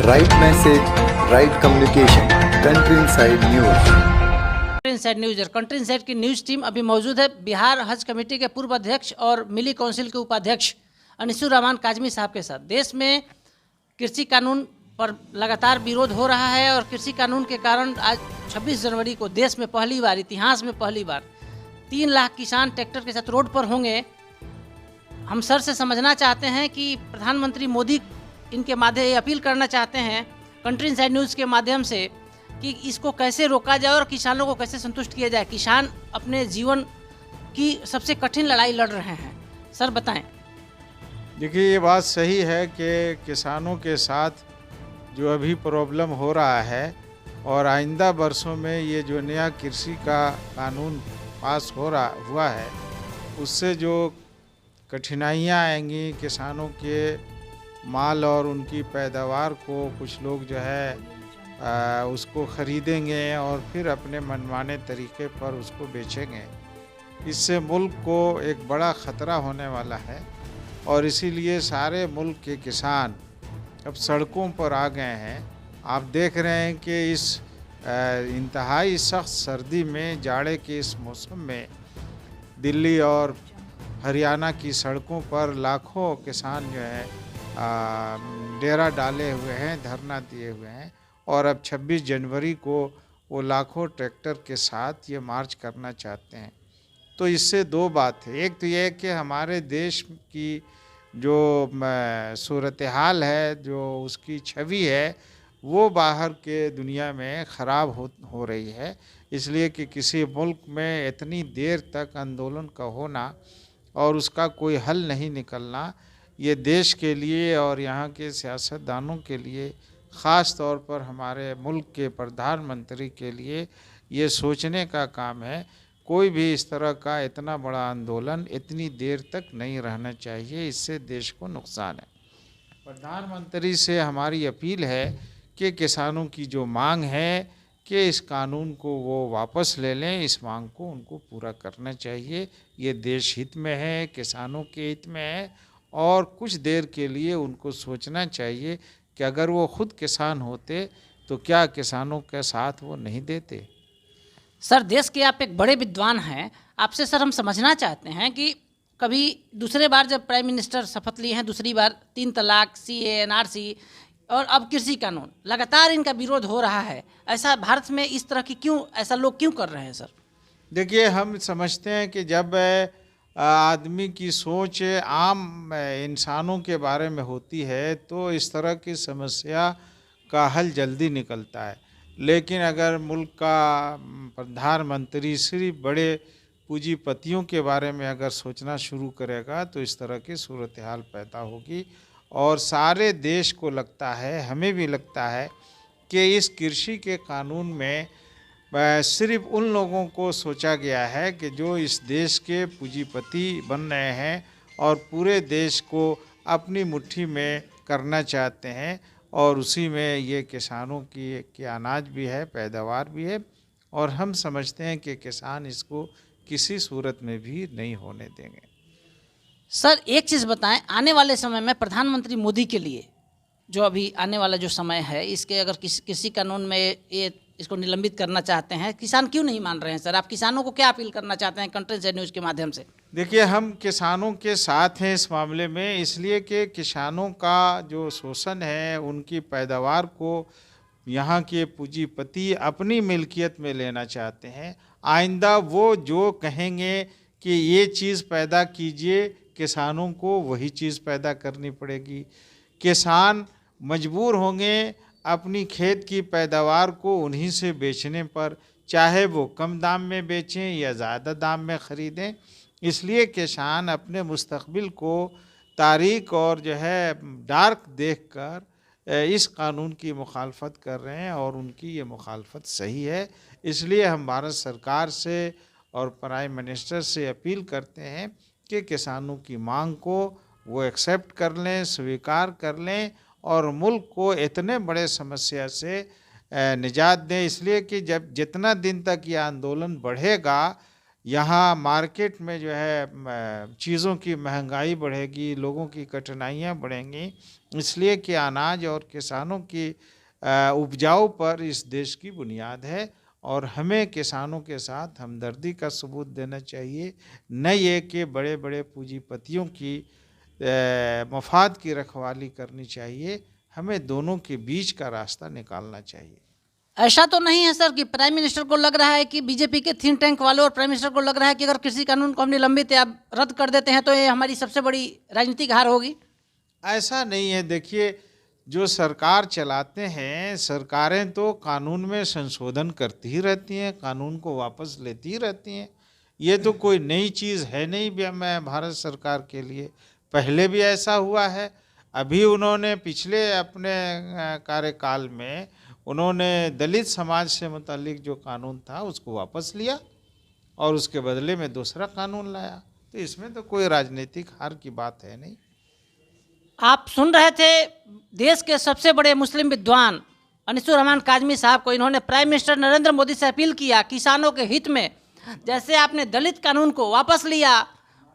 Right message, right communication. Country Inside News. Inside news और country inside की news team अभी मौजूद है बिहार हज कमेटी के पूर्व अध्यक्ष और मिली काउंसिल के उपाध्यक्ष अनिसुर रहमान काजमी साहब के साथ। देश में कृषि कानून पर लगातार विरोध हो रहा है और कृषि कानून के कारण आज 26 जनवरी को देश में पहली बार, इतिहास में पहली बार 3 लाख किसान ट्रैक्टर के साथ रोड पर होंगे। हम सर से समझना चाहते हैं कि प्रधानमंत्री मोदी इनके माध्यम ये अपील करना चाहते हैं कंट्री इनसाइड न्यूज़ के माध्यम से कि इसको कैसे रोका जाए और किसानों को कैसे संतुष्ट किया जाए। किसान अपने जीवन की सबसे कठिन लड़ाई लड़ रहे हैं। सर बताएं। देखिए, ये बात सही है कि किसानों के साथ जो अभी प्रॉब्लम हो रहा है और आइंदा वर्षों में ये जो नया कृषि का कानून पास हुआ है उससे जो कठिनाइयाँ आएंगी किसानों के माल और उनकी पैदावार को कुछ लोग जो है उसको ख़रीदेंगे और फिर अपने मनमाने तरीके पर उसको बेचेंगे। इससे मुल्क को एक बड़ा ख़तरा होने वाला है और इसीलिए सारे मुल्क के किसान अब सड़कों पर आ गए हैं। आप देख रहे हैं कि इस इंतहाई सख्त सर्दी में, जाड़े के इस मौसम में दिल्ली और हरियाणा की सड़कों पर लाखों किसान जो है डेरा डाले हुए हैं, धरना दिए हुए हैं और अब 26 जनवरी को वो लाखों ट्रैक्टर के साथ ये मार्च करना चाहते हैं। तो इससे दो बात है, एक तो ये कि हमारे देश की जो सूरत हाल है, जो उसकी छवि है, वो बाहर के दुनिया में ख़राब हो रही है। इसलिए कि किसी मुल्क में इतनी देर तक आंदोलन का होना और उसका कोई हल नहीं निकलना, ये देश के लिए और यहाँ के सियासतदानों के लिए, ख़ास तौर पर हमारे मुल्क के प्रधानमंत्री के लिए ये सोचने का काम है। कोई भी इस तरह का इतना बड़ा आंदोलन इतनी देर तक नहीं रहना चाहिए, इससे देश को नुकसान है। प्रधानमंत्री से हमारी अपील है कि किसानों की जो मांग है कि इस कानून को वो वापस ले लें, इस मांग को उनको पूरा करना चाहिए। ये देश हित में है, किसानों के हित में है और कुछ देर के लिए उनको सोचना चाहिए कि अगर वो खुद किसान होते तो क्या किसानों के साथ वो नहीं देते। सर, देश के आप एक बड़े विद्वान हैं, आपसे सर हम समझना चाहते हैं कि कभी दूसरे बार जब प्राइम मिनिस्टर शपथ लिए हैं, दूसरी बार 3 तलाक, CAA, NRC और अब कृषि कानून, लगातार इनका विरोध हो रहा है। ऐसा भारत में इस तरह की ऐसा लोग क्यों कर रहे हैं सर? देखिए, हम समझते हैं कि जब आदमी की सोच आम इंसानों के बारे में होती है तो इस तरह की समस्या का हल जल्दी निकलता है। लेकिन अगर मुल्क का प्रधानमंत्री सिर्फ बड़े पूंजीपतियों के बारे में अगर सोचना शुरू करेगा तो इस तरह की सूरत हाल पैदा होगी और सारे देश को लगता है, हमें भी लगता है कि इस कृषि के कानून में सिर्फ उन लोगों को सोचा गया है कि जो इस देश के पूंजीपति बन रहे हैं और पूरे देश को अपनी मुट्ठी में करना चाहते हैं और उसी में ये किसानों की अनाज भी है, पैदावार भी है और हम समझते हैं कि किसान इसको किसी सूरत में भी नहीं होने देंगे। सर, एक चीज़ बताएं, आने वाले समय में प्रधानमंत्री मोदी के लिए जो अभी आने वाला जो समय है, इसके अगर कृषि कानून में ये इसको निलंबित करना चाहते हैं, किसान क्यों नहीं मान रहे हैं सर? आप किसानों को क्या अपील करना चाहते हैं कंट्री इनसाइड न्यूज़ के माध्यम से? देखिए, हम किसानों के साथ हैं इस मामले में, इसलिए कि किसानों का जो शोषण है, उनकी पैदावार को यहाँ के पूंजीपति अपनी मिल्कियत में लेना चाहते हैं। आइंदा वो जो कहेंगे कि ये चीज़ पैदा कीजिए, किसानों को वही चीज़ पैदा करनी पड़ेगी। किसान मजबूर होंगे अपनी खेत की पैदावार को उन्हीं से बेचने पर, चाहे वो कम दाम में बेचें या ज़्यादा दाम में ख़रीदें। इसलिए किसान अपने मुस्तक़बिल को तारीक और जो है डार्क देखकर इस कानून की मुखालफत कर रहे हैं और उनकी ये मुखालफत सही है। इसलिए हम भारत सरकार से और प्राइम मिनिस्टर से अपील करते हैं कि किसानों की मांग को वो एक्सेप्ट कर लें, स्वीकार कर लें और मुल्क को इतने बड़े समस्या से निजात दें। इसलिए कि जब जितना दिन तक ये आंदोलन बढ़ेगा, यहाँ मार्केट में जो है चीज़ों की महंगाई बढ़ेगी, लोगों की कठिनाइयाँ बढ़ेंगी, इसलिए कि अनाज और किसानों की उपजाऊ पर इस देश की बुनियाद है और हमें किसानों के साथ हमदर्दी का सबूत देना चाहिए, न ये कि बड़े बड़े पूंजीपतियों की मफाद की रखवाली करनी चाहिए। हमें दोनों के बीच का रास्ता निकालना चाहिए। ऐसा तो नहीं है सर कि प्राइम मिनिस्टर को लग रहा है कि बीजेपी के थिंक टैंक वालों और प्राइम मिनिस्टर को लग रहा है कि अगर कृषि कानून को हम निलंबित या रद्द कर देते हैं तो ये हमारी सबसे बड़ी राजनीतिक हार होगी? ऐसा नहीं है। देखिए, जो सरकार चलाते हैं, सरकारें तो कानून में संशोधन करती ही रहती हैं, कानून को वापस लेती ही रहती हैं। ये तो कोई नई चीज़ है नहीं मैं भारत सरकार के लिए। पहले भी ऐसा हुआ है। अभी उन्होंने पिछले अपने कार्यकाल में उन्होंने दलित समाज से मुतालिक जो कानून था उसको वापस लिया और उसके बदले में दूसरा कानून लाया। तो इसमें तो कोई राजनीतिक हार की बात है नहीं। आप सुन रहे थे देश के सबसे बड़े मुस्लिम विद्वान अनिसुर रहमान काजमी साहब को। इन्होंने प्राइम मिनिस्टर नरेंद्र मोदी से अपील किया किसानों के हित में, जैसे आपने दलित कानून को वापस लिया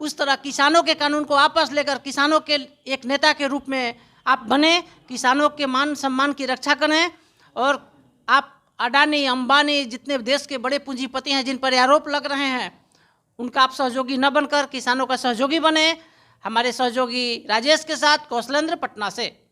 उस तरह किसानों के कानून को वापस लेकर किसानों के एक नेता के रूप में आप बने, किसानों के मान सम्मान की रक्षा करें और आप अडानी अंबानी जितने देश के बड़े पूंजीपति हैं जिन पर आरोप लग रहे हैं उनका आप सहयोगी न बनकर किसानों का सहयोगी बने। हमारे सहयोगी राजेश के साथ कौशलेंद्र, पटना से।